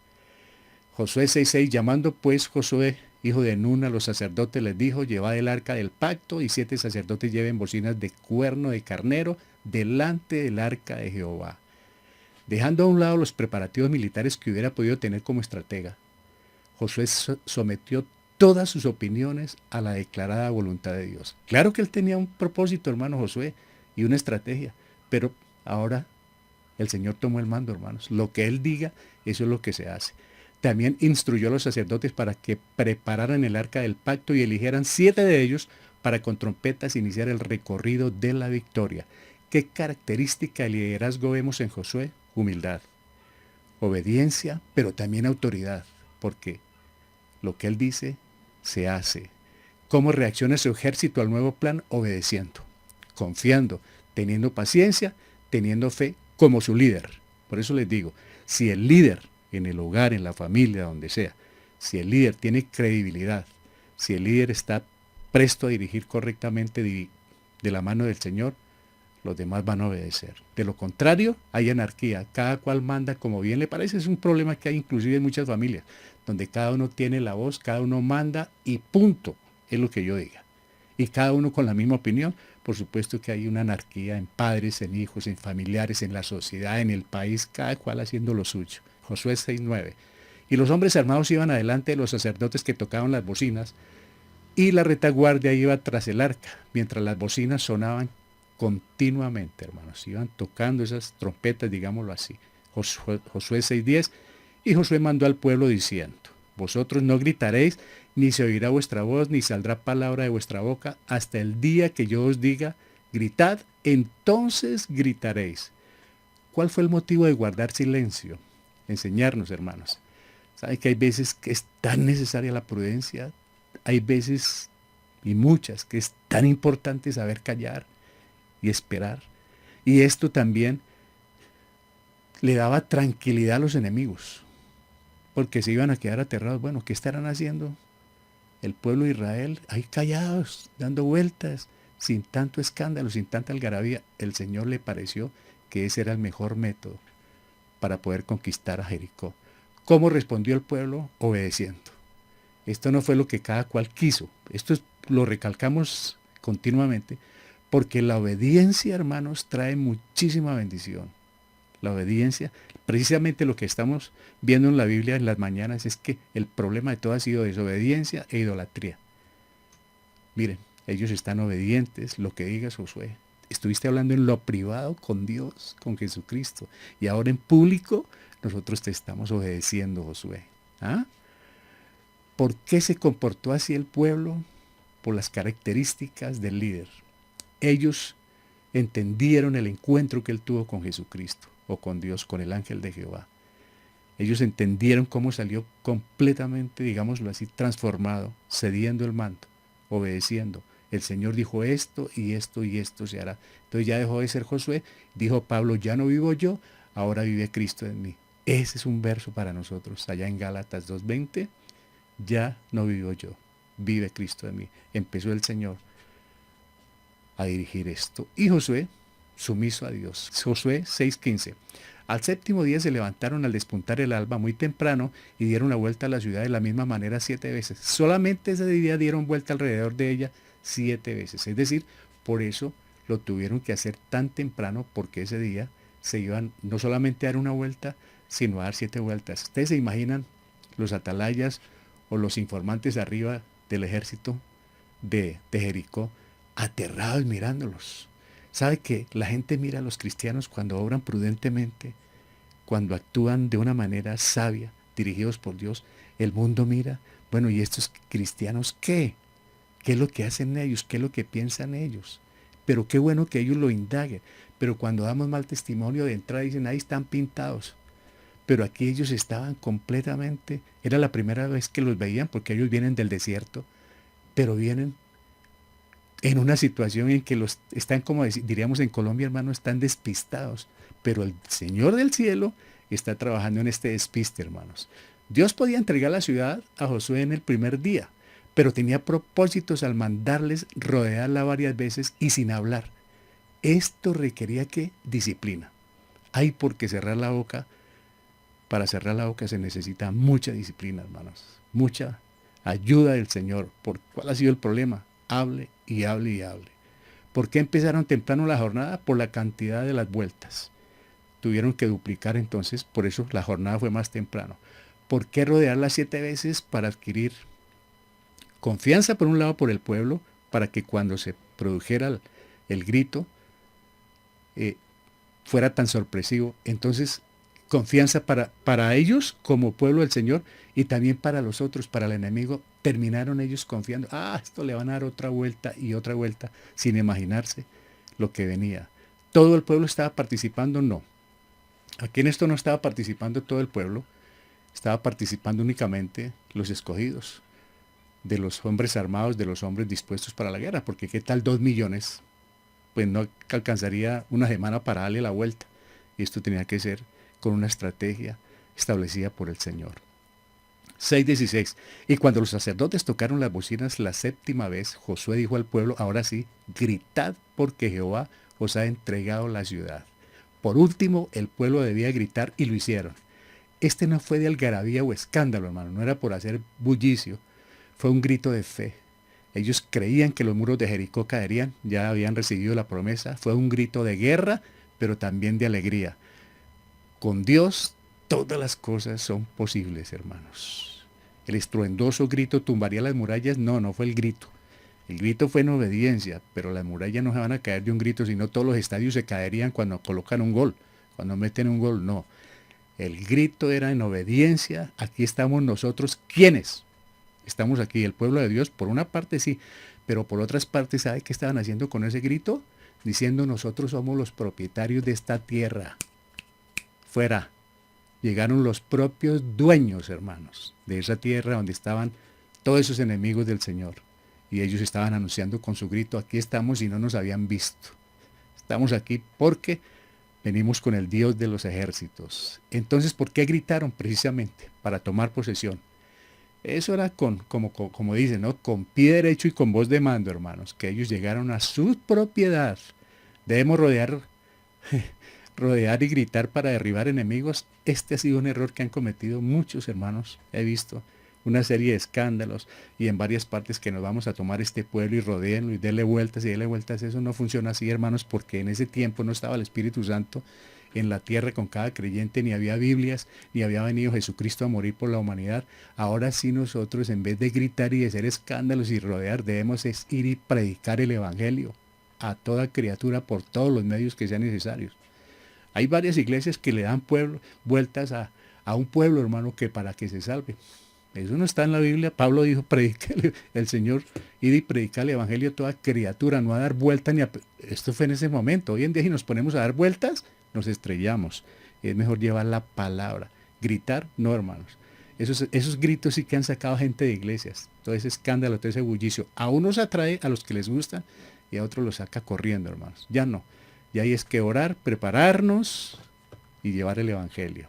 Josué 6:6, llamando pues Josué, hijo de Nun, a los sacerdotes, les dijo, llevad el arca del pacto y 7 sacerdotes lleven bocinas de cuerno de carnero delante del arca de Jehová. Dejando a un lado los preparativos militares que hubiera podido tener como estratega, Josué sometió todas sus opiniones a la declarada voluntad de Dios. Claro que él tenía un propósito, hermano Josué, y una estrategia, pero ahora el Señor tomó el mando, hermanos. Lo que él diga, eso es lo que se hace. También instruyó a los sacerdotes para que prepararan el arca del pacto y eligieran 7 de ellos para con trompetas iniciar el recorrido de la victoria. ¿Qué característica de liderazgo vemos en Josué? Humildad, obediencia, pero también autoridad, porque lo que él dice se hace. ¿Cómo reacciona su ejército al nuevo plan? Obedeciendo, confiando, teniendo paciencia, teniendo fe como su líder. Por eso les digo, si el líder en el hogar, en la familia, donde sea, si el líder tiene credibilidad, si el líder está presto a dirigir correctamente de la mano del Señor, los demás van a obedecer. De lo contrario, hay anarquía. Cada cual manda como bien le parece. Es un problema que hay inclusive en muchas familias, donde cada uno tiene la voz, cada uno manda y punto, es lo que yo diga. Y cada uno con la misma opinión. Por supuesto que hay una anarquía en padres, en hijos, en familiares, en la sociedad, en el país, cada cual haciendo lo suyo. Josué 6:9. Y los hombres armados iban adelante de los sacerdotes que tocaban las bocinas, y la retaguardia iba tras el arca, mientras las bocinas sonaban continuamente, hermanos. Iban tocando esas trompetas, digámoslo así. Josué 6:10, y Josué mandó al pueblo diciendo, vosotros no gritaréis, ni se oirá vuestra voz, ni saldrá palabra de vuestra boca, hasta el día que yo os diga, gritad, entonces gritaréis. ¿Cuál fue el motivo de guardar silencio? Enseñarnos, hermanos. ¿Sabe que hay veces que es tan necesaria la prudencia? Hay veces, y muchas, que es tan importante saber callar y esperar. Y esto también le daba tranquilidad a los enemigos, porque se iban a quedar aterrados. Bueno, ¿qué estarán haciendo el pueblo de Israel? Ahí callados, dando vueltas, sin tanto escándalo, sin tanta algarabía. El Señor le pareció que ese era el mejor método para poder conquistar a Jericó. ¿Cómo respondió el pueblo? Obedeciendo. Esto no fue lo que cada cual quiso. Lo recalcamos continuamente, porque la obediencia, hermanos, trae muchísima bendición. La obediencia, precisamente lo que estamos viendo en la Biblia en las mañanas es que el problema de todo ha sido desobediencia e idolatría. Miren, ellos están obedientes, lo que digas, Josué. Estuviste hablando en lo privado con Dios, con Jesucristo, y ahora en público nosotros te estamos obedeciendo, Josué. ¿Ah? ¿Por qué se comportó así el pueblo? por las características del líder. Ellos entendieron el encuentro que él tuvo con Jesucristo o con Dios, con el ángel de Jehová. Ellos entendieron cómo salió completamente, digámoslo así, transformado, cediendo el manto, obedeciendo. El Señor dijo esto y esto y esto se hará. Entonces ya dejó de ser Josué, dijo Pablo, ya no vivo yo, ahora vive Cristo en mí. Ese es un verso para nosotros, allá en Gálatas 2:20, ya no vivo yo, vive Cristo en mí. Empezó el Señor a dirigir esto. Y Josué, sumiso a Dios. Josué 6:15. Al séptimo día se levantaron al despuntar el alba muy temprano y dieron la vuelta a la ciudad de la misma manera 7 veces. Solamente ese día dieron vuelta alrededor de ella 7 veces. Es decir, por eso lo tuvieron que hacer tan temprano, porque ese día se iban no solamente a dar una vuelta, sino a dar 7 vueltas. Ustedes se imaginan los atalayas o los informantes arriba del ejército de Jericó, aterrados mirándolos. ¿Sabe que la gente mira a los cristianos cuando obran prudentemente, cuando actúan de una manera sabia, dirigidos por Dios? El mundo mira, bueno, ¿y estos cristianos qué? ¿Qué es lo que hacen ellos? ¿Qué es lo que piensan ellos? Pero qué bueno que ellos lo indaguen. Pero cuando damos mal testimonio de entrada dicen, ahí están pintados. Pero aquí ellos estaban completamente, era la primera vez que los veían porque ellos vienen del desierto, pero vienen en una situación en que los están, como diríamos en Colombia, hermano, están despistados. Pero el Señor del cielo está trabajando en este despiste, hermanos. Dios podía entregar la ciudad a Josué en el primer día, pero tenía propósitos al mandarles rodearla varias veces y sin hablar. Esto requería que disciplina. Hay por qué cerrar la boca. Para cerrar la boca se necesita mucha disciplina, hermanos. Mucha ayuda del Señor. ¿Cuál ha sido el problema? Hable y hable y hable. ¿Por qué empezaron temprano la jornada? Por la cantidad de las vueltas. Tuvieron que duplicar entonces, por eso la jornada fue más temprano. ¿Por qué rodearla 7 veces? Para adquirir confianza por un lado por el pueblo, para que cuando se produjera el grito fuera tan sorpresivo. Entonces, confianza para ellos como pueblo del Señor y también para los otros, para el enemigo. Terminaron ellos confiando, esto le van a dar otra vuelta y otra vuelta, sin imaginarse lo que venía. ¿Todo el pueblo estaba participando? No. Aquí en esto no estaba participando todo el pueblo, estaba participando únicamente los escogidos, de los hombres armados, de los hombres dispuestos para la guerra, porque ¿qué tal 2 millones? Pues no alcanzaría una semana para darle la vuelta. Y esto tenía que ser con una estrategia establecida por el Señor. 6:16. Y cuando los sacerdotes tocaron las bocinas la séptima vez, Josué dijo al pueblo, ahora sí, gritad porque Jehová os ha entregado la ciudad. Por último, el pueblo debía gritar y lo hicieron. Este no fue de algarabía o escándalo, hermano, no era por hacer bullicio, fue un grito de fe. Ellos creían que los muros de Jericó caerían, ya habían recibido la promesa, fue un grito de guerra, pero también de alegría. Con Dios todas las cosas son posibles, hermanos. El estruendoso grito tumbaría las murallas, no fue el grito. El grito fue en obediencia, pero las murallas no se van a caer de un grito, sino todos los estadios se caerían cuando colocan un gol, cuando meten un gol, no. El grito era en obediencia. Aquí estamos nosotros, ¿quiénes? Estamos aquí, el pueblo de Dios, por una parte sí, pero por otras partes, ¿sabe qué estaban haciendo con ese grito? Diciendo, nosotros somos los propietarios de esta tierra. Fuera. Llegaron los propios dueños, hermanos, de esa tierra donde estaban todos esos enemigos del Señor. Y ellos estaban anunciando con su grito, aquí estamos y no nos habían visto. Estamos aquí porque venimos con el Dios de los ejércitos. Entonces, ¿por qué gritaron? Precisamente para tomar posesión. Eso era como dicen, ¿no? Con pie derecho y con voz de mando, hermanos, que ellos llegaron a su propiedad. Debemos rodear y gritar para derribar enemigos. Este ha sido un error que han cometido muchos hermanos. He visto una serie de escándalos y en varias partes que nos vamos a tomar este pueblo y rodeenlo y darle vueltas y darle vueltas. Eso no funciona así, hermanos, porque en ese tiempo no estaba el Espíritu Santo en la tierra con cada creyente, ni había Biblias, ni había venido Jesucristo a morir por la humanidad. Ahora sí nosotros, en vez de gritar y de hacer escándalos y rodear, debemos ir y predicar el Evangelio a toda criatura por todos los medios que sean necesarios. Hay varias iglesias que le dan vueltas a un pueblo, hermano, que para que se salve. Eso no está en la Biblia. Pablo dijo, predícale, el Señor, id y predicar el evangelio a toda criatura, no a dar vueltas ni a... Esto fue en ese momento. Hoy en día si nos ponemos a dar vueltas, nos estrellamos. Es mejor llevar la palabra. Gritar, no, hermanos. Esos gritos sí que han sacado gente de iglesias. Todo ese escándalo, todo ese bullicio. A unos atrae a los que les gusta y a otros los saca corriendo, hermanos. Ya no. Ya ahí es que orar, prepararnos y llevar el evangelio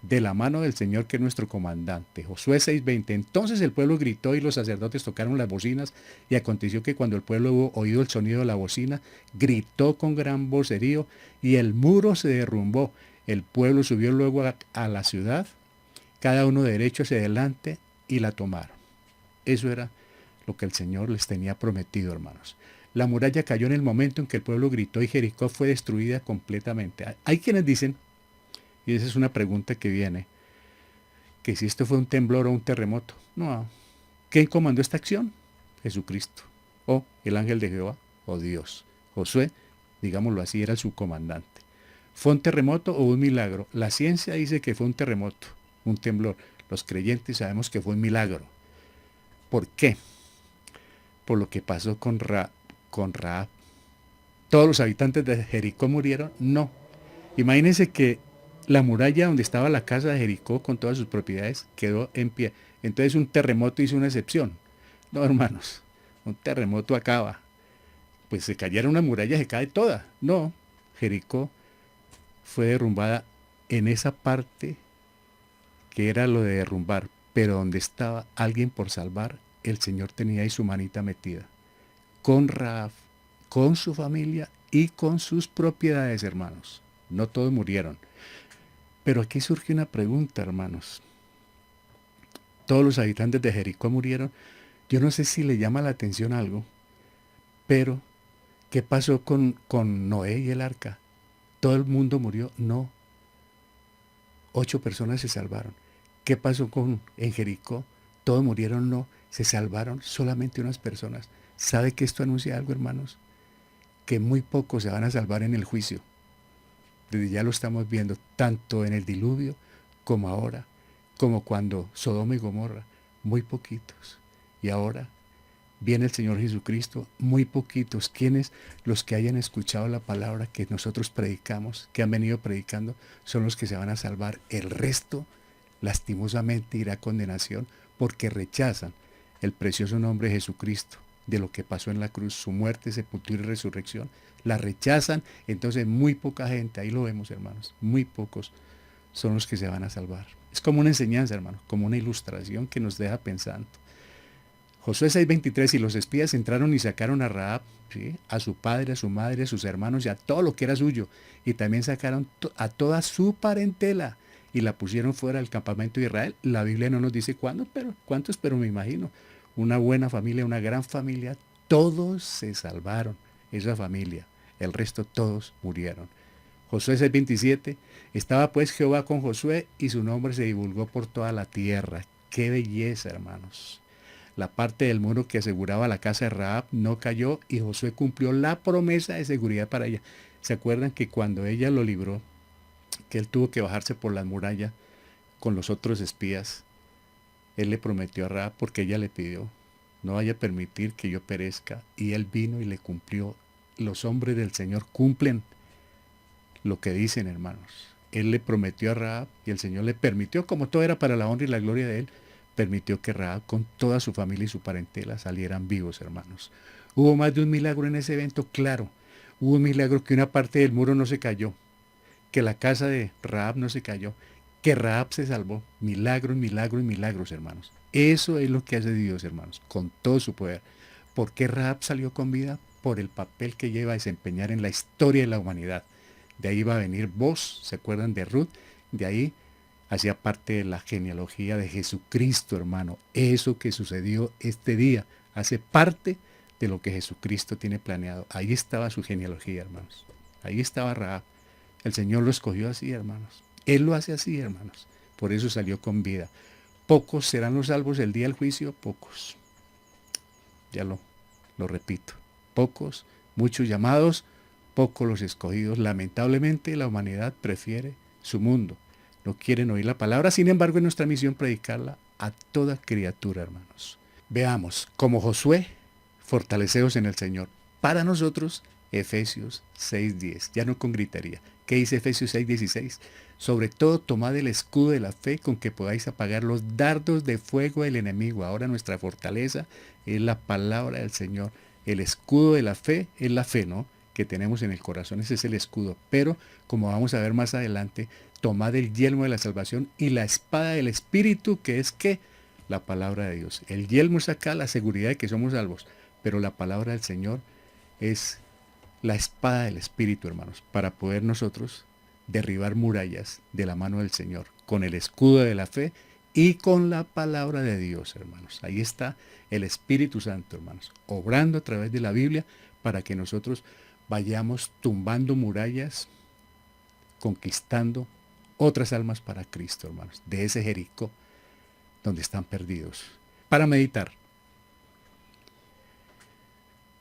de la mano del Señor que es nuestro comandante. Josué 6:20. Entonces el pueblo gritó y los sacerdotes tocaron las bocinas, y aconteció que cuando el pueblo hubo oído el sonido de la bocina, gritó con gran vocerío y el muro se derrumbó. El pueblo subió luego a la ciudad, cada uno derecho hacia adelante, y la tomaron. Eso era lo que el Señor les tenía prometido, hermanos. La muralla cayó en el momento en que el pueblo gritó y Jericó fue destruida completamente. Hay quienes dicen, y esa es una pregunta que viene, que si esto fue un temblor o un terremoto. No. ¿Quién comandó esta acción? Jesucristo. O el ángel de Jehová, o Dios. Josué, digámoslo así, era el subcomandante. ¿Fue un terremoto o un milagro? La ciencia dice que fue un terremoto, un temblor. Los creyentes sabemos que fue un milagro. ¿Por qué? Por lo que pasó con Rahab. ¿Todos los habitantes de Jericó murieron? No. Imagínense que la muralla donde estaba la casa de Jericó con todas sus propiedades quedó en pie. Entonces un terremoto hizo una excepción. No, hermanos, un terremoto acaba. Pues se cayera una muralla, se cae toda. No, Jericó fue derrumbada en esa parte que era lo de derrumbar, pero donde estaba alguien por salvar, el Señor tenía ahí su manita metida. Con Rahab, con su familia y con sus propiedades, hermanos. No todos murieron. Pero aquí surge una pregunta, hermanos. Todos los habitantes de Jericó murieron. Yo no sé si le llama la atención algo, pero ¿qué pasó con Noé y el arca? ¿Todo el mundo murió? No. 8 personas se salvaron. ¿Qué pasó en Jericó? ¿Todos murieron? No. Se salvaron solamente unas personas. ¿Sabe que esto anuncia algo, hermanos? Que muy pocos se van a salvar en el juicio. Desde ya lo estamos viendo, tanto en el diluvio como ahora, como cuando Sodoma y Gomorra, muy poquitos. Y ahora viene el Señor Jesucristo, muy poquitos. ¿Quiénes? Los que hayan escuchado la palabra que nosotros predicamos, que han venido predicando, son los que se van a salvar. El resto, lastimosamente, irá a condenación porque rechazan el precioso nombre de Jesucristo, de lo que pasó en la cruz, su muerte, sepultura y resurrección. La rechazan, entonces muy poca gente, ahí lo vemos, hermanos, muy pocos son los que se van a salvar. Es como una enseñanza, hermano, como una ilustración que nos deja pensando. Josué 6:23, y los espías entraron y sacaron a Rahab, ¿sí?, a su padre, a su madre, a sus hermanos y a todo lo que era suyo. Y también sacaron a toda su parentela y la pusieron fuera del campamento de Israel. La Biblia no nos dice cuántos, pero me imagino. Una buena familia, una gran familia. Todos se salvaron, esa familia. El resto todos murieron. Josué 6:27, estaba pues Jehová con Josué y su nombre se divulgó por toda la tierra. ¡Qué belleza, hermanos! La parte del muro que aseguraba la casa de Rahab no cayó y Josué cumplió la promesa de seguridad para ella. ¿Se acuerdan que cuando ella lo libró, que él tuvo que bajarse por la muralla con los otros espías, él le prometió a Rahab, porque ella le pidió, no vaya a permitir que yo perezca? Y él vino y le cumplió. Los hombres del Señor cumplen lo que dicen, hermanos. Él le prometió a Rahab y el Señor le permitió, como todo era para la honra y la gloria de él, permitió que Rahab con toda su familia y su parentela salieran vivos, hermanos. ¿Hubo más de un milagro en ese evento? Claro. Hubo un milagro, que una parte del muro no se cayó, que la casa de Rahab no se cayó, que Rahab se salvó. Milagros, milagros y milagros, hermanos. Eso es lo que hace Dios, hermanos, con todo su poder. ¿Por qué Rahab salió con vida? Por el papel que lleva a desempeñar en la historia de la humanidad. De ahí va a venir vos, ¿se acuerdan de Ruth? De ahí hacía parte de la genealogía de Jesucristo, hermano. Eso que sucedió este día hace parte de lo que Jesucristo tiene planeado. Ahí estaba su genealogía, hermanos. Ahí estaba Rahab. El Señor lo escogió así, hermanos. Él lo hace así, hermanos. Por eso salió con vida. Pocos serán los salvos el día del juicio, pocos. Ya lo repito. Pocos, muchos llamados, pocos los escogidos. Lamentablemente la humanidad prefiere su mundo. No quieren oír la palabra, sin embargo es nuestra misión predicarla a toda criatura, hermanos. Veamos, como Josué, fortaleceos en el Señor. Para nosotros, Efesios 6:10, ya no con gritería. ¿Qué dice Efesios 6:16? Sobre todo tomad el escudo de la fe con que podáis apagar los dardos de fuego del enemigo. Ahora nuestra fortaleza es la palabra del Señor. El escudo de la fe es la fe, ¿no? Que tenemos en el corazón, ese es el escudo. Pero, como vamos a ver más adelante, tomad el yelmo de la salvación y la espada del Espíritu, que es ¿qué? La palabra de Dios. El yelmo es acá la seguridad de que somos salvos, pero la palabra del Señor es la espada del Espíritu, hermanos, para poder nosotros derribar murallas de la mano del Señor, con el escudo de la fe y con la palabra de Dios, hermanos. Ahí está el Espíritu Santo, hermanos, obrando a través de la Biblia para que nosotros vayamos tumbando murallas, conquistando otras almas para Cristo, hermanos, de ese Jericó donde están perdidos. Para meditar.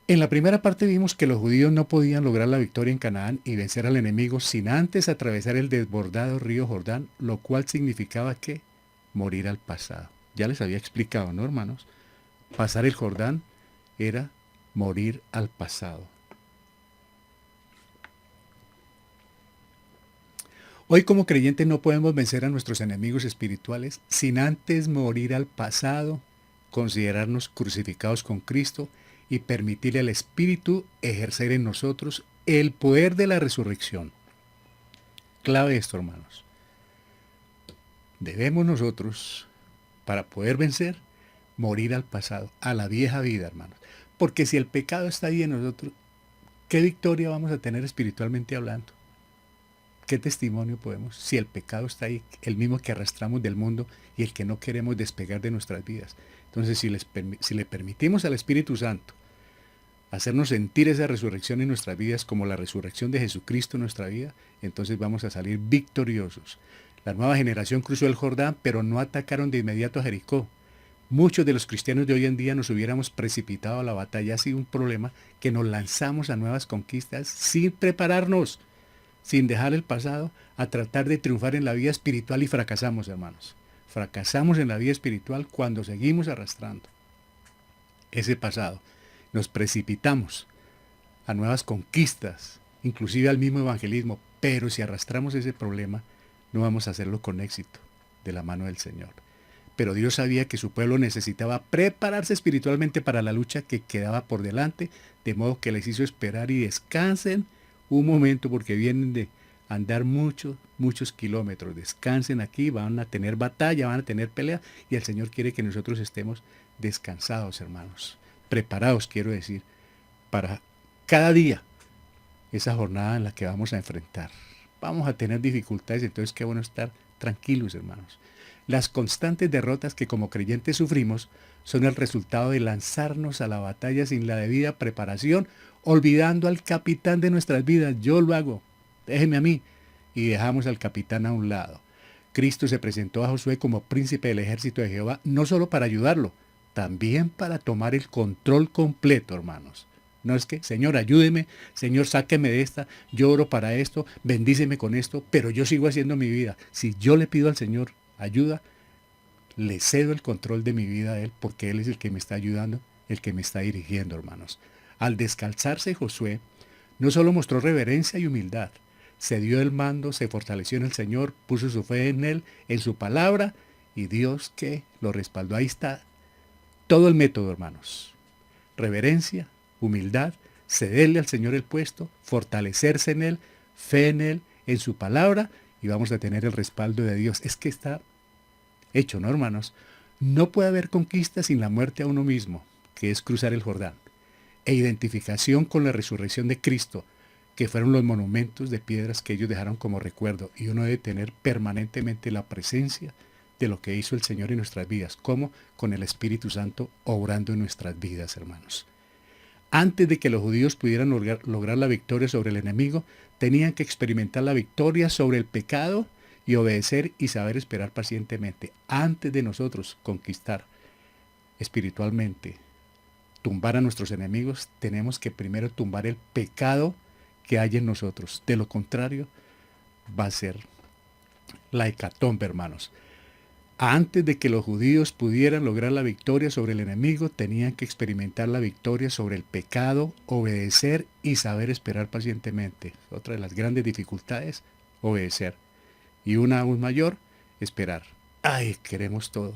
En la primera parte vimos que los judíos no podían lograr la victoria en Canaán y vencer al enemigo sin antes atravesar el desbordado río Jordán, lo cual significaba que morir al pasado. Ya les había explicado, ¿no, hermanos? Pasar el Jordán era morir al pasado. Hoy como creyentes no podemos vencer a nuestros enemigos espirituales sin antes morir al pasado, considerarnos crucificados con Cristo y permitirle al Espíritu ejercer en nosotros el poder de la resurrección. Clave esto, hermanos. Debemos nosotros, para poder vencer, morir al pasado, a la vieja vida, hermanos. Porque si el pecado está ahí en nosotros, ¿qué victoria vamos a tener espiritualmente hablando? ¿Qué testimonio podemos? Si el pecado está ahí, el mismo que arrastramos del mundo y el que no queremos despegar de nuestras vidas. Entonces, si le permitimos al Espíritu Santo hacernos sentir esa resurrección en nuestras vidas como la resurrección de Jesucristo en nuestra vida, entonces vamos a salir victoriosos. La nueva generación cruzó el Jordán, pero no atacaron de inmediato a Jericó. Muchos de los cristianos de hoy en día nos hubiéramos precipitado a la batalla. Ha sido un problema que nos lanzamos a nuevas conquistas sin prepararnos, sin dejar el pasado, a tratar de triunfar en la vida espiritual y fracasamos, hermanos. Fracasamos en la vida espiritual cuando seguimos arrastrando ese pasado. Nos precipitamos a nuevas conquistas, inclusive al mismo evangelismo, pero si arrastramos ese problema, no vamos a hacerlo con éxito, de la mano del Señor. Pero Dios sabía que su pueblo necesitaba prepararse espiritualmente para la lucha que quedaba por delante, de modo que les hizo esperar y descansen un momento, porque vienen de andar muchos kilómetros. Descansen aquí, van a tener batalla, van a tener pelea, y el Señor quiere que nosotros estemos descansados, hermanos. Preparados, quiero decir, para cada día esa jornada en la que vamos a enfrentar. Vamos a tener dificultades, entonces qué bueno estar tranquilos, hermanos. Las constantes derrotas que como creyentes sufrimos son el resultado de lanzarnos a la batalla sin la debida preparación, olvidando al capitán de nuestras vidas. Yo lo hago, déjeme a mí. Y dejamos al capitán a un lado. Cristo se presentó a Josué como príncipe del ejército de Jehová, no solo para ayudarlo, también para tomar el control completo, hermanos. No es que, Señor, ayúdeme, Señor, sáqueme de esta, yo oro para esto, bendíceme con esto, pero yo sigo haciendo mi vida. Si yo le pido al Señor ayuda, le cedo el control de mi vida a Él, porque Él es el que me está ayudando, el que me está dirigiendo, hermanos. Al descalzarse Josué, no solo mostró reverencia y humildad, se dio el mando, se fortaleció en el Señor, puso su fe en Él, en su palabra, y Dios que lo respaldó. Ahí está todo el método, hermanos. Reverencia, humildad, cederle al Señor el puesto, fortalecerse en Él, fe en Él, en su palabra, y vamos a tener el respaldo de Dios. Es que está hecho, ¿no, hermanos? No puede haber conquista sin la muerte a uno mismo, que es cruzar el Jordán, e identificación con la resurrección de Cristo, que fueron los monumentos de piedras que ellos dejaron como recuerdo, y uno debe tener permanentemente la presencia de lo que hizo el Señor en nuestras vidas, como con el Espíritu Santo obrando en nuestras vidas, hermanos. Antes de que los judíos pudieran lograr la victoria sobre el enemigo, tenían que experimentar la victoria sobre el pecado y obedecer y saber esperar pacientemente. Antes de nosotros conquistar espiritualmente, tumbar a nuestros enemigos, tenemos que primero tumbar el pecado que hay en nosotros. De lo contrario, va a ser la hecatombe, hermanos. Antes de que los judíos pudieran lograr la victoria sobre el enemigo, tenían que experimentar la victoria sobre el pecado, obedecer y saber esperar pacientemente. Otra de las grandes dificultades, obedecer. Y una aún mayor, esperar. Ay, queremos todo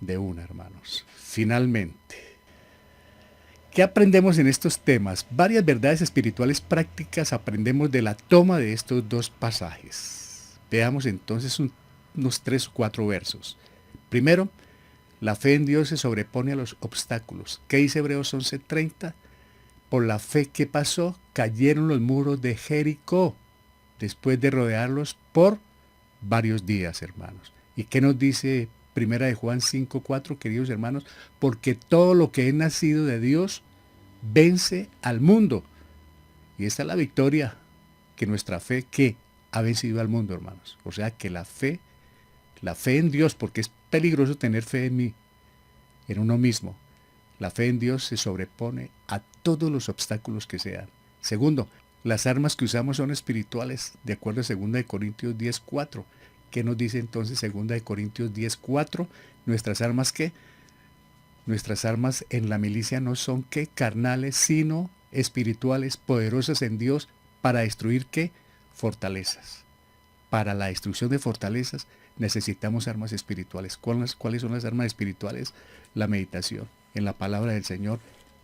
de una, hermanos. Finalmente, ¿qué aprendemos en estos temas? Varias verdades espirituales prácticas aprendemos de la toma de estos dos pasajes. Veamos entonces unos 3 o 4 versos. Primero, la fe en Dios se sobrepone a los obstáculos. ¿Qué dice Hebreos 11:30? Por la fe que pasó, cayeron los muros de Jericó, después de rodearlos por varios días, hermanos. ¿Y qué nos dice Primera de Juan 5:4, queridos hermanos? Porque todo lo que es nacido de Dios vence al mundo. Y esta es la victoria que nuestra fe que ha vencido al mundo, hermanos. O sea que la fe en Dios, porque es peligroso tener fe en mí, en uno mismo. La fe en Dios se sobrepone a todos los obstáculos que sean. Segundo, las armas que usamos son espirituales, de acuerdo a 2 Corintios 10:4. ¿Qué nos dice entonces 2 Corintios 10:4? Nuestras armas, ¿qué? Nuestras armas en la milicia no son, ¿qué? Carnales, sino espirituales, poderosas en Dios para destruir, ¿qué? Fortalezas. Para la destrucción de fortalezas necesitamos armas espirituales. ¿Cuáles son las armas espirituales? La meditación en la palabra del Señor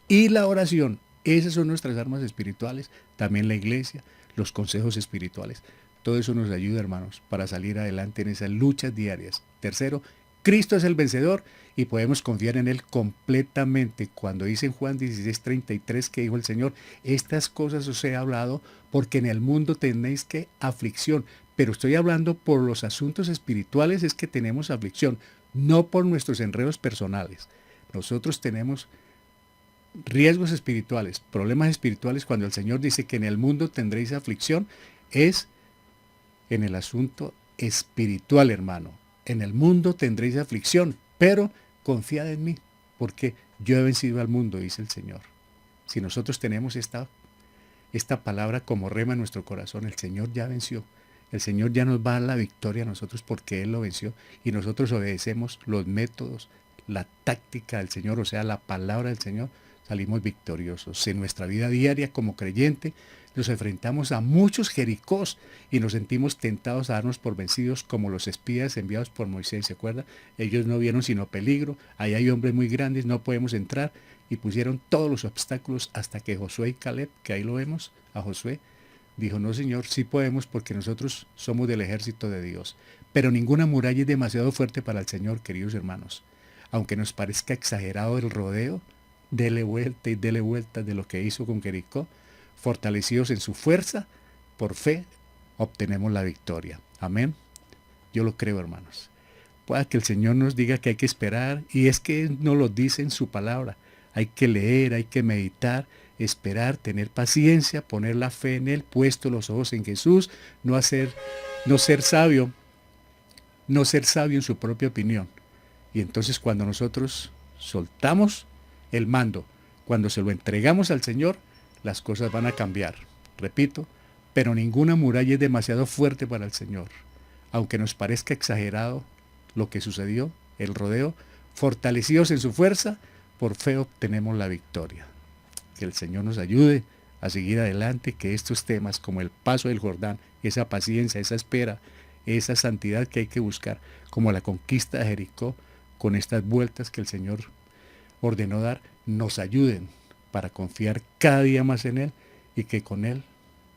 y la oración. Esas son nuestras armas espirituales. También la iglesia, los consejos espirituales. Todo eso nos ayuda, hermanos, para salir adelante en esas luchas diarias. Tercero, Cristo es el vencedor y podemos confiar en Él completamente. Cuando dice en Juan 16:33 que dijo el Señor, estas cosas os he hablado porque en el mundo tenéis que aflicción. Pero estoy hablando por los asuntos espirituales, es que tenemos aflicción, no por nuestros enredos personales. Nosotros tenemos riesgos espirituales, problemas espirituales. Cuando el Señor dice que en el mundo tendréis aflicción, es en el asunto espiritual, hermano. En el mundo tendréis aflicción, pero confiad en mí, porque yo he vencido al mundo, dice el Señor. Si nosotros tenemos esta palabra como rema en nuestro corazón, el Señor ya venció. El Señor ya nos va a dar la victoria a nosotros porque Él lo venció y nosotros obedecemos los métodos, la táctica del Señor, o sea, la palabra del Señor, salimos victoriosos. En nuestra vida diaria como creyente nos enfrentamos a muchos Jericós y nos sentimos tentados a darnos por vencidos como los espías enviados por Moisés, ¿se acuerda? Ellos no vieron sino peligro, ahí hay hombres muy grandes, no podemos entrar y pusieron todos los obstáculos hasta que Josué y Caleb, que ahí lo vemos, a Josué, dijo, no Señor, sí podemos porque nosotros somos del ejército de Dios. Pero ninguna muralla es demasiado fuerte para el Señor, queridos hermanos. Aunque nos parezca exagerado el rodeo, dele vuelta y dele vuelta de lo que hizo con Jericó, fortalecidos en su fuerza, por fe, obtenemos la victoria. Amén. Yo lo creo, hermanos. Pueda que el Señor nos diga que hay que esperar, y es que nos lo dice en su palabra. Hay que leer, hay que meditar, esperar, tener paciencia, poner la fe en Él, puesto los ojos en Jesús, no ser sabio, no ser sabio en su propia opinión. Y entonces cuando nosotros soltamos el mando, cuando se lo entregamos al Señor, las cosas van a cambiar. Repito, pero ninguna muralla es demasiado fuerte para el Señor. Aunque nos parezca exagerado lo que sucedió, el rodeo, fortalecidos en su fuerza, por fe obtenemos la victoria. Que el Señor nos ayude a seguir adelante, que estos temas como el paso del Jordán, esa paciencia, esa espera, esa santidad que hay que buscar, como la conquista de Jericó, con estas vueltas que el Señor ordenó dar, nos ayuden para confiar cada día más en Él y que con Él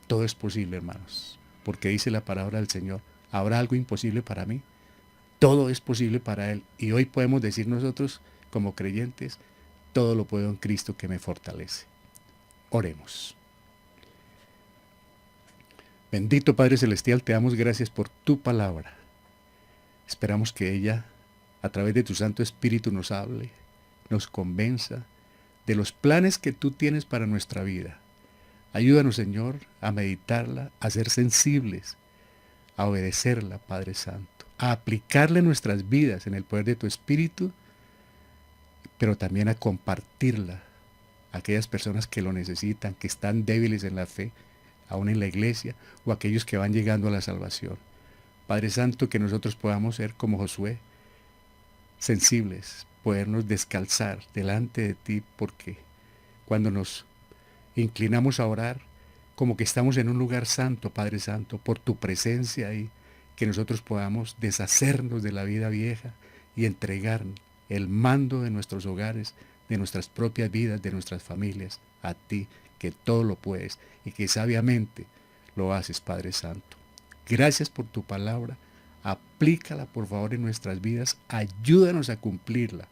todo es posible, hermanos. Porque dice la palabra del Señor, ¿habrá algo imposible para mí? Todo es posible para Él. Y hoy podemos decir nosotros, como creyentes, todo lo puedo en Cristo que me fortalece. Oremos. Bendito Padre Celestial, te damos gracias por tu palabra. Esperamos que ella, a través de tu Santo Espíritu, nos hable, nos convenza de los planes que tú tienes para nuestra vida. Ayúdanos, Señor, a meditarla, a ser sensibles, a obedecerla, Padre Santo, a aplicarla en nuestras vidas en el poder de tu Espíritu, pero también a compartirla a aquellas personas que lo necesitan, que están débiles en la fe, aún en la iglesia, o aquellos que van llegando a la salvación. Padre Santo, que nosotros podamos ser como Josué, sensibles, podernos descalzar delante de ti, porque cuando nos inclinamos a orar, como que estamos en un lugar santo, Padre Santo, por tu presencia ahí, que nosotros podamos deshacernos de la vida vieja y entregar el mando de nuestros hogares, de nuestras propias vidas, de nuestras familias, a ti, que todo lo puedes y que sabiamente lo haces, Padre Santo. Gracias por tu palabra. Aplícala, por favor, en nuestras vidas. Ayúdanos a cumplirla.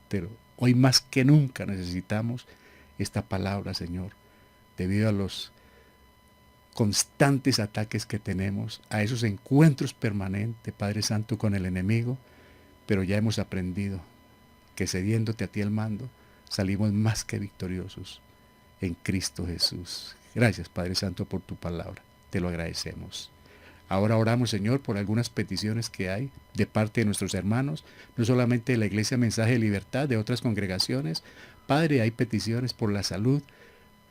Pero hoy más que nunca necesitamos esta palabra, Señor, debido a los constantes ataques que tenemos, a esos encuentros permanentes, Padre Santo, con el enemigo, pero ya hemos aprendido que cediéndote a ti el mando, salimos más que victoriosos en Cristo Jesús. Gracias, Padre Santo, por tu palabra. Te lo agradecemos. Ahora oramos, Señor, por algunas peticiones que hay de parte de nuestros hermanos, no solamente de la Iglesia Mensaje de Libertad, de otras congregaciones. Padre, hay peticiones por la salud,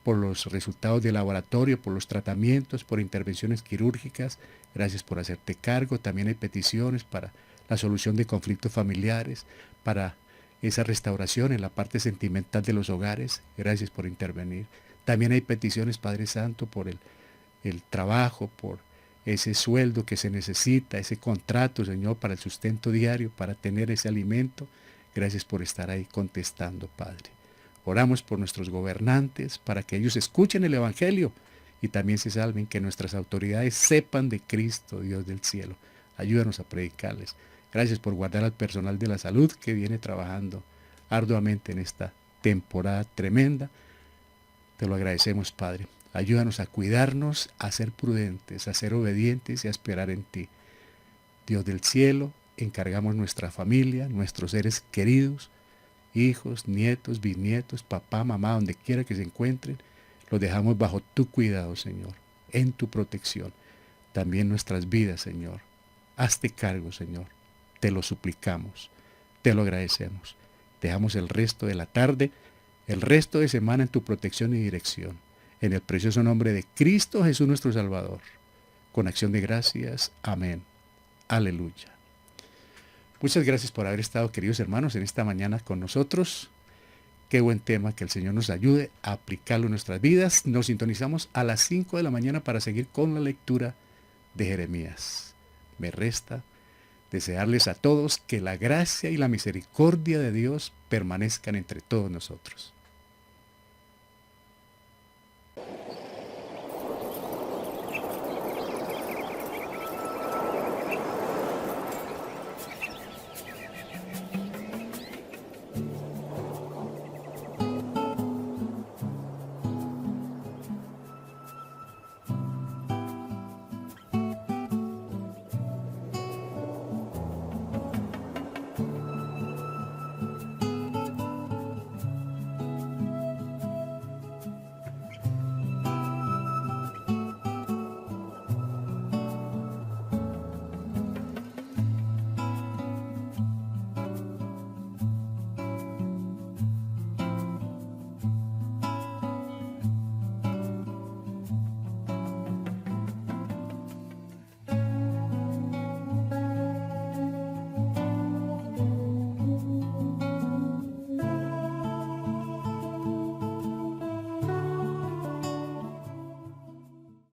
por los resultados de laboratorio, por los tratamientos, por intervenciones quirúrgicas. Gracias por hacerte cargo. También hay peticiones para la solución de conflictos familiares, para esa restauración en la parte sentimental de los hogares. Gracias por intervenir. También hay peticiones, Padre Santo, por el trabajo, por ese sueldo que se necesita, ese contrato, Señor, para el sustento diario, para tener ese alimento. Gracias por estar ahí contestando, Padre. Oramos por nuestros gobernantes, para que ellos escuchen el Evangelio y también se salven, que nuestras autoridades sepan de Cristo, Dios del cielo. Ayúdanos a predicarles. Gracias por guardar al personal de la salud que viene trabajando arduamente en esta temporada tremenda. Te lo agradecemos, Padre. Ayúdanos a cuidarnos, a ser prudentes, a ser obedientes y a esperar en ti. Dios del cielo, encargamos nuestra familia, nuestros seres queridos, hijos, nietos, bisnietos, papá, mamá, donde quiera que se encuentren, los dejamos bajo tu cuidado, Señor, en tu protección. También nuestras vidas, Señor. Hazte cargo, Señor. Te lo suplicamos, te lo agradecemos. Dejamos el resto de la tarde, el resto de semana en tu protección y dirección. En el precioso nombre de Cristo Jesús nuestro Salvador. Con acción de gracias. Amén. Aleluya. Muchas gracias por haber estado, queridos hermanos, en esta mañana con nosotros. Qué buen tema, que el Señor nos ayude a aplicarlo en nuestras vidas. Nos sintonizamos a las 5 de la mañana para seguir con la lectura de Jeremías. Me resta desearles a todos que la gracia y la misericordia de Dios permanezcan entre todos nosotros.